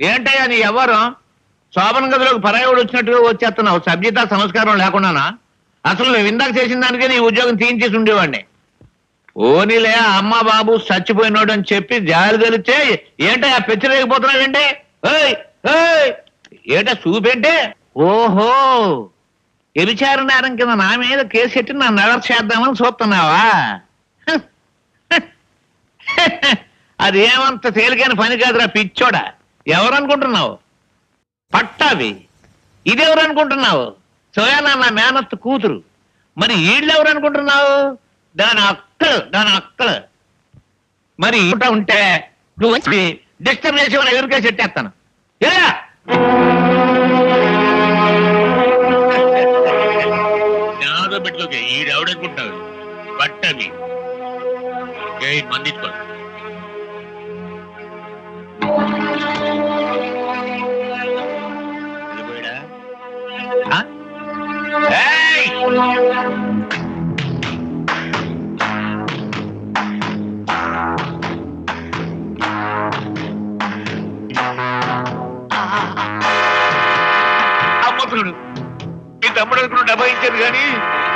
ఏంటయ్యా నీ ఎవరు శోభన గదిలోకి పరాయుడు వచ్చినట్టుగా వచ్చేస్తున్నావు? సభ్యత సంస్కారం లేకున్నానా? అసలు నువ్వు ఇందాక చేసిన దానికే నీ ఉద్యోగం తీయించేసి ఉండేవాడిని. ఓనిలే అమ్మ బాబు చచ్చిపోయినోడు అని చెప్పి జాలి తెలిస్తే ఏంటయ్యా పెచ్చరేగిపోతున్నావేంటి? ఏంటా చూపేంటే? ఓహో, ఎరిచార నేరం కింద నా మీద కేసు పెట్టి నన్ను అరెస్ట్ చేద్దామని చూస్తున్నావా? అది ఏమంత తేలికైన పని కాదురా పిచ్చోడా. ఎవరనుకుంటున్నావు? పట్టావి. ఇదెవరు అనుకుంటున్నావు? సోయానా నా మేనత్త కూతురు. మరి వీళ్ళెవరు అనుకుంటున్నావు? దాని అక్కలు. మరి ఇంట ఉంటే నువ్వు వచ్చి డిస్టర్బ్ చేసి వాళ్ళ ఎదురుకే చెట్టేస్తాను. పెట్టుకోకే ఈడెవడనుకుంటున్నావు? పట్టవి మందించుకో. అమ్మతుడు మీ తమ్ముడు అనుకున్న డబ్బా ఇచ్చారు కానీ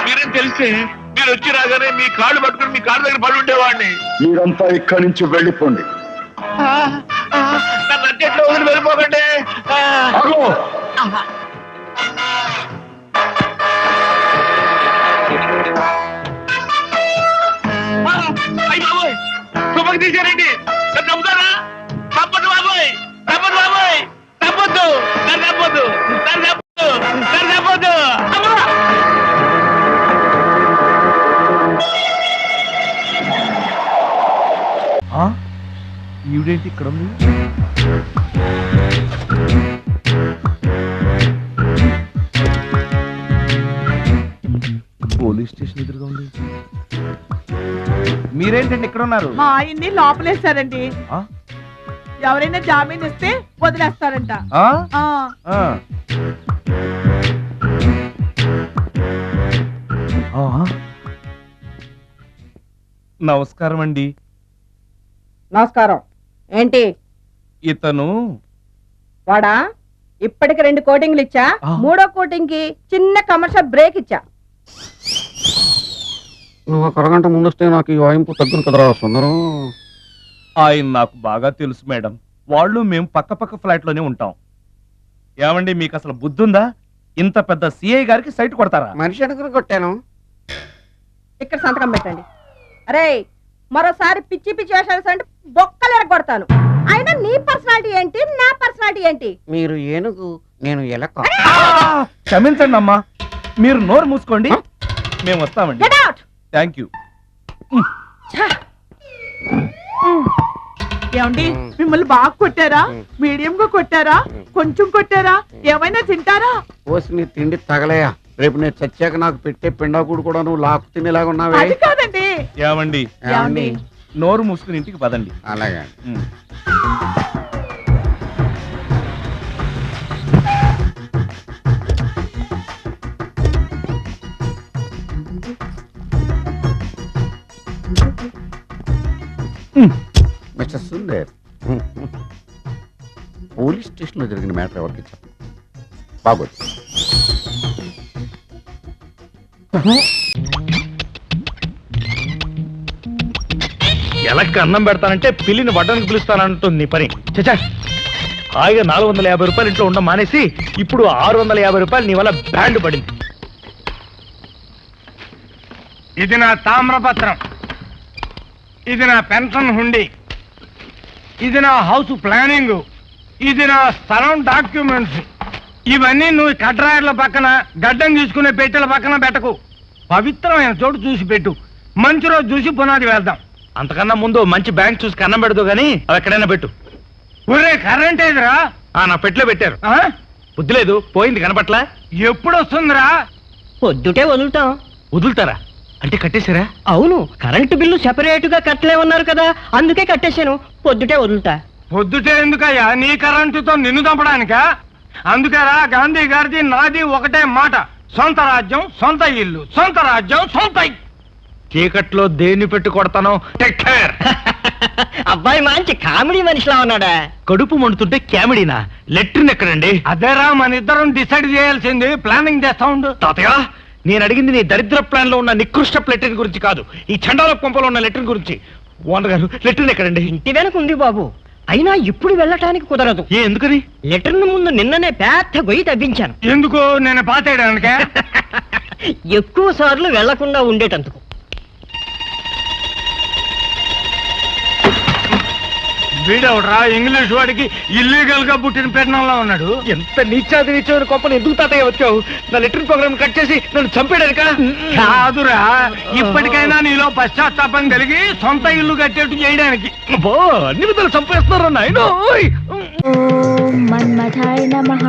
మీరేం తెలిస్తే మీరు వచ్చి రాగానే మీ కాళ్ళు పట్టుకుని మీ కాళ్ళ దగ్గర పడి ఉండేవాడిని. మీరంతా ఇక్కడి నుంచి వెళ్ళిపోండి. నన్ను అడ్జెట్లో వదిలి వెళ్ళిపోకండి. తుమ్మకి తీశారండి. నన్ను నమ్ముతారా? తప్పదు బాబోయ్, తప్పదు బాబోయ్, తప్పొద్దు, నన్ను తప్పొద్దు, నన్ను తప్పొద్దు, నన్ను తప్పొద్దు. ఈవిడేంటి ఇక్కడ ఉంది? పోలీస్ స్టేషన్ ఎదురుగా ఉంది. మీరేంటండి ఇక్కడ ఉన్నారు? మా ఆయన్ని లోపలేస్తారండి. ఎవరైనా జామీన్ ఇస్తే వదిలేస్తారంట. నమస్కారం అండి. నమస్కారం. ఏంటి ఇతను? వాడా? ఇప్పటికి 2 కోటింగ్లు ఇచ్చా. 3వ కోటింగ్ కి చిన్న కమర్షియల్ బ్రేక్ ఇచ్చా. నువ్వు ఒక అరగంట ముందు వస్తే నాకు ఈ వాయింపు తగ్గును కదరా సుందరం. ఆయన నాకు బాగా తెలుసు మేడం. వాళ్ళు మేము పక్క ఫ్లాట్ లోనే ఉంటాం. ఏమండి మీకు అసలు బుద్ధుందా? ఇంత పెద్ద సిఐ గారికి సైట్ కొడతారా? మనిషి అడుగురు కొట్టాను. ఇక్కడ సంతకం పెట్టండి. అరే మరోసారి పిచ్చి వేషాలు అంటే బొక్కలు ఎరగొడతాను. అయినా నీ పర్సనాలిటీ ఏంటి, నా పర్సనాలిటీ ఏంటి? మీరు ఏనుగు, నేను ఎలక. క్షమించండి అమ్మా, మీరు నోరు మూసుకోండి, మేము వస్తామండి. Thank you. ఏమండి మిమ్మల్ని బాగా కొట్టారా, మీడియం గా కొట్టారా, కొంచెం కొట్టారా, ఏమైనా తింటారా? పోసి నీ తిండి తగలయా. రేపు నేను చచ్చాక నాకు పెట్టే పిండాకుడు కూడా నువ్వు లాక్కు తినేలాగా ఉన్నావే. అది కాదండి. ఏమండి నోరు మూసుకుని ఇంటికి పదండి. అలాగే. మిస్టర్ సుందర్, పోలీస్ స్టేషన్ లో జరిగిన మ్యాటర్ ఎవరికి చెప్పండి. బాగోదు. ఎలక్కి అన్నం పెడతానంటే పిల్లిని వడ్డానికి పిలుస్తానంటుంది నీ పని. చచ్చా, హాయిగా 450 రూపాయలు ఇంట్లో ఉండ మానేసి ఇప్పుడు 650 రూపాయలు నీ వల్ల బ్యాండ్ పడింది. ఇది నా తామ్రపత్రం, ఇది నా పెన్షన్ హుండీ, ఇది నా హౌస్ ప్లానింగ్, ఇది నా స్థలం డాక్యుమెంట్స్. ఇవన్నీ నువ్వు కడ్రాయర్ల పక్కన గడ్డం తీసుకునే పెట్టెల పక్కన పెట్టకు. పవిత్రమైన చోటు చూసి పెట్టు. మంచి రోజు చూసి పునాది వేద్దాం. అంతకన్నా ముందు మంచి బ్యాంక్ చూసి కన్నం పెడదు గానీ అవి ఎక్కడైనా పెట్టు. ఒరే కరెంట్ ఏదిరా? నా పెట్లో పెట్టారు. బుద్ధి లేదు, పోయింది కనపట్లా. ఎప్పుడు వస్తుందిరా? పొద్దుటే వదులుతాం. వదులుతారా అంటే కట్టేశారా? అవును, కరెంటు బిల్లు సెపరేట్ గా కట్టలేమన్నారు కదా, అందుకే కట్టేశాను. పొద్దుటే వదులుతా. పొద్దుటే ఎందుకయ్యా? నీ కరెంటుతో నిన్ను చంపడానికా? అందుకేరా గాంధీ గారిది నాది ఒకటే మాట, సొంత రాజ్యం సొంత ఇల్లు, సొంత రాజ్యం సొంత. చీకట్లో దేన్ని పెట్టి కొడతానో టేక్ కేర్. అబ్బాయి మంచి కామెడీ మనిషిలా ఉన్నాడా? కడుపు మండుతుంటే క్యామిడీనా? లెట్రిన్ ఎక్కడండి? అదేరా మన ఇద్దరం డిసైడ్ చేయాల్సింది. ప్లానింగ్ చేస్తా ఉండు. తాతయ్య, నేను అడిగింది నీ దరిద్ర ప్లాన్ లో ఉన్న నికృష్ట లెట్రిన్ గురించి కాదు, ఈ చండాల కొంపలో ఉన్న లెట్రిన్ గురించి. ఓనర్ గారు, లెట్రిన్ ఎక్కడండి? ఇంటి వెనక ఉంది బాబు. అయినా ఇప్పుడు వెళ్ళటానికి కుదరదు. ఎందుకని? లెటర్ ముందు నిన్ననే పెద్ద గొయ్యి తవ్వించాను. ఎందుకు? నేను పాతేయడానికే. ఎక్కువ సార్లు వెళ్లకుండా ఉండేటందుకు. వీడవడరా ఇంగ్లీష్ వాడికి ఇల్లీగల్ గా పుట్టిన పెట్టడంలో ఉన్నాడు. ఎంత నీచాది నీచమైన కొంపను ఎందుకు తాతయ్య వచ్చావు? నా లెట్రిన్ ప్రోగ్రామ్ కట్ చేసి నన్ను చంపేయడానిక? కాదురా, ఇప్పటికైనా నీలో పశ్చాత్తాపం కలిగి సొంత ఇల్లు కట్టేట్టు చేయడానికి. అన్ని విధాలు చంపేస్తున్నారు నాయన. ఓం మన్మథాయ నమః.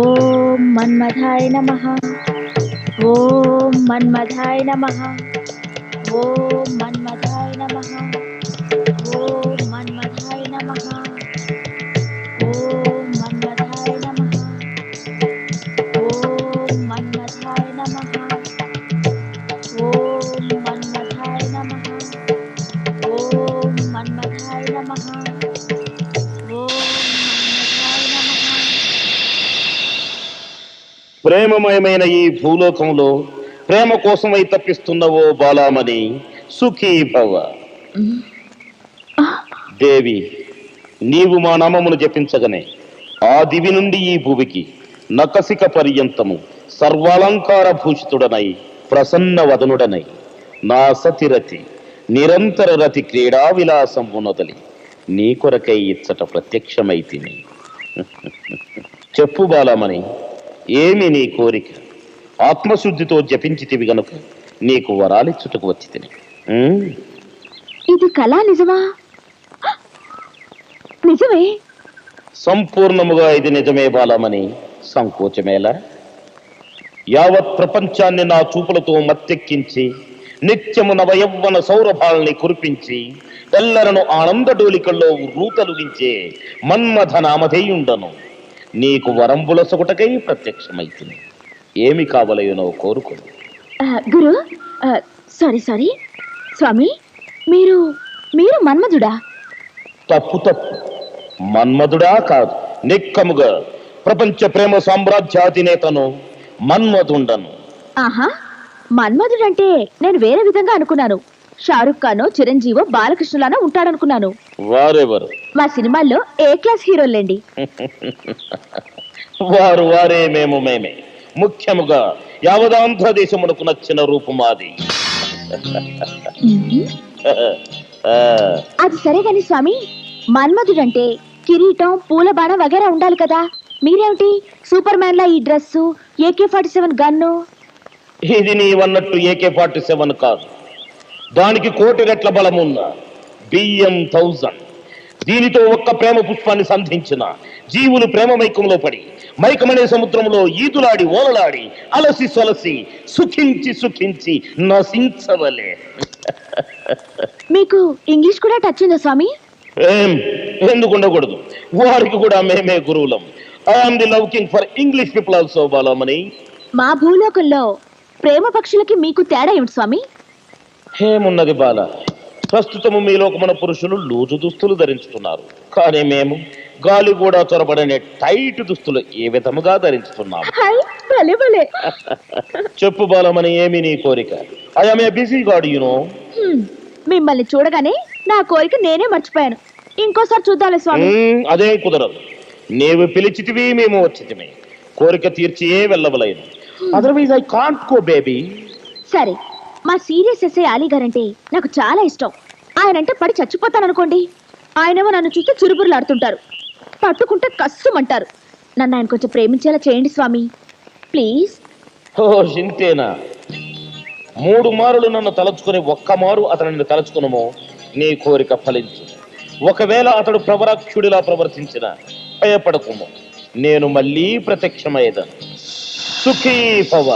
ఓం మన్మథాయ నమః. ఓం మన్మథాయ నమః. ఓం మన్మథాయ నమః. ఓం మన్మథాయ నమః. ఓం మన్మథాయ నమః. ఓం మన్మథాయ నమః. ఓం మన్మథాయ నమః. ఓం మన్మథాయ నమః. ప్రేమమయమైన ఈ భూలోకంలో ప్రేమ కోసమై తప్పిస్తున్నవో బాలామణి, సుఖీ భవ. దేవి, నీవు మా నామమును జపించగనే ఆ దివి నుండి ఈ భూమికి నకసిక పర్యంతము సర్వాలంకార భూషితుడనై ప్రసన్న వదనుడనై నా సతిరతి నిరంతర రతి క్రీడా విలాసం ఉన్నదలి నీ కొరకై ఇచ్చట ప్రత్యక్షమైతిని. చెప్పు బాలామణి, ఏమి నీ కోరిక? ఆత్మశుద్ధితో జపించితివి గనుక నీకు వరాలిచ్చుటకు వచ్చి తిని. ఇది కళా నిజమా? నిజమే. సంపూర్ణముగా ఇది నిజమే బాలామణి, సంకోచమేలా? యావత్ ప్రపంచాన్ని నా చూపులతో మత్తెక్కించి నిత్యము నవయవ్వన సౌరభాల్ని కురిపించి తెల్లరను ఆనంద డోలికల్లో రూతలుగించే మన్మథ నామధేయుండను నీకు వరంబుల సొగటకై ప్రత్యక్షమైతుంది. ఏమి కావలయునో కోరుకో. గురు, సారీ స్వామి, మీరు మన్మధుడా? తప్పు, మన్మధుడా కాదు, నిక్కముగా ప్రపంచ ప్రేమ సామ్రాజ్యాధినేతను మన్మధుండను. ఆహా, మన్మధుడంటే నేను వేరే విధంగా అనుకున్నాను. షారుఖ్ ఖానో, చిరంజీవో, బాలకృష్ణలానో ఉంటాడనుకున్నాను. వారెవరు? మా సినిమాల్లో ఏ క్లాస్ హీరోలండి. వారు వారే, మేము మేమే. ముఖ్యముగా యావదాంధ్ర దేశమునకు నచ్చిన రూపమాది. అది సరే గాని స్వామి, మన్మధుడంటే కిరీటం, పూల బాణం వగేరా ఉండాలి కదా. మీరేమిటి సూపర్ మ్యాన్ లా ఈ డ్రెస్సు, AK-47 గన్ను? ఇది నీవన్నట్టు AK-47 కాదు, దానికి 1,000,000 రెట్ల బలమున్న BM-1000. దీనితో ఒక్క ప్రేమ పుష్పాన్ని సంధించిన జీవులు ప్రేమ మైకంలో పడి మైకమనే సముద్రంలో ఈదులాడి ఓలలాడి అలసి సొలసి సుఖించి నశించవలే. మీకు ఇంగ్లీష్ కూడా టచ్ ఉందా స్వామి? ఎందుకు ఉండకూడదు, వారికి కూడా మేమే గురువులం. I'm the love king for English people also Balamani. మా భూలోకంలో ప్రేమ పక్షులకి మీకు తేడా ఏమిటి స్వామి? ఏమున్నది బాల, ప్రస్తుతము మీ లోకమున పురుషులు లూజు దుస్తులు ధరించుతున్నారు, కానీ మేము గాలి కూడా చొరబడనే టైట్ దుస్తులు ఏ విధముగా ధరించుతున్నాము. చెప్పు బాలమని, ఏమి నీ కోరిక? I'm a busy God you know. మిమ్మల్ని చూడగానే నా కోరిక నేనే మర్చిపోయాను. ఇంకోసారి చూద్దాలే స్వామి. అదేం కుదరదు, నీవు పిలిచితివి, మేము వచ్చితిమి. కోరిక తీర్చియే వెళ్ళవలేను, otherwise I can't go baby. సరే, మా సీరియస్ ఎస్ఐ అలీ గారంటే నాకు చాలా ఇష్టం. ఆయనంటే పడి చచ్చిపోతాననుకోండి, ఆయనేమో నన్ను చూస్తే చురుబురులాడుతుంటారు, పట్టుకుంటే కస్సుమంటారు. నన్ను ఆయన కొంచెం ప్రేమించేలా చేయండి స్వామి, ప్లీజ్. ఓ చింతేనా? 3 మారులు నన్ను తలుచుకుని ఒక్క మారు అతనిని తలుచుకునమో నీ కోరిక ఫలించు. ఒకవేళ అతడు ప్రవరాక్షుడిలా ప్రవర్తించిన భయపడకుము, నేను మళ్ళీ ప్రత్యక్షమయ్యేదను. సుఖీ భవ.